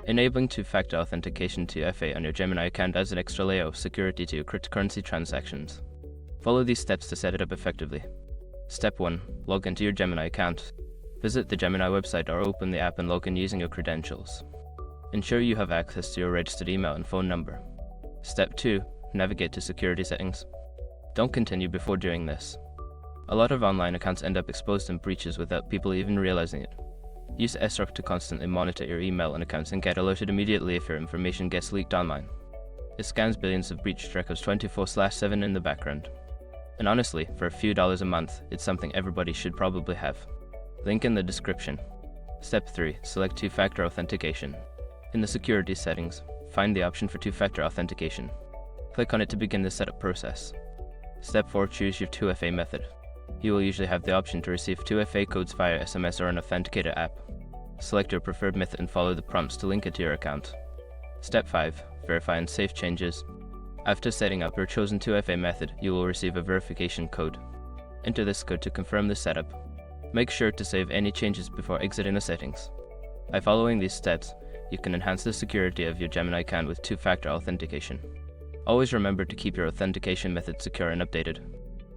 Enabling two-factor authentication to FA on your Gemini account adds an extra layer of security to your cryptocurrency transactions. Follow these steps to set it up effectively. Step 1. Log into your Gemini account. Visit the Gemini website or open the app and log in using your credentials. Ensure you have access to your registered email and phone number. Step 2. Navigate to security settings. Don't continue before doing this. A lot of online accounts end up exposed in breaches without people even realizing it. Use SROC to constantly monitor your email and accounts and get alerted immediately if your information gets leaked online. It scans billions of breached records 24/7 in the background. And honestly, for a few dollars a month, it's something everybody should probably have. Link in the description. Step 3. Select two-factor authentication. In the security settings, find the option for two-factor authentication. Click on it to begin the setup process. Step 4. Choose your 2FA method. You will usually have the option to receive 2FA codes via SMS or an authenticator app. Select your preferred method and follow the prompts to link it to your account. Step 5. Verify and save changes. After setting up your chosen 2FA method, you will receive a verification code. Enter this code to confirm the setup. Make sure to save any changes before exiting the settings. By following these steps, you can enhance the security of your Gemini account with two-factor authentication. Always remember to keep your authentication method secure and updated.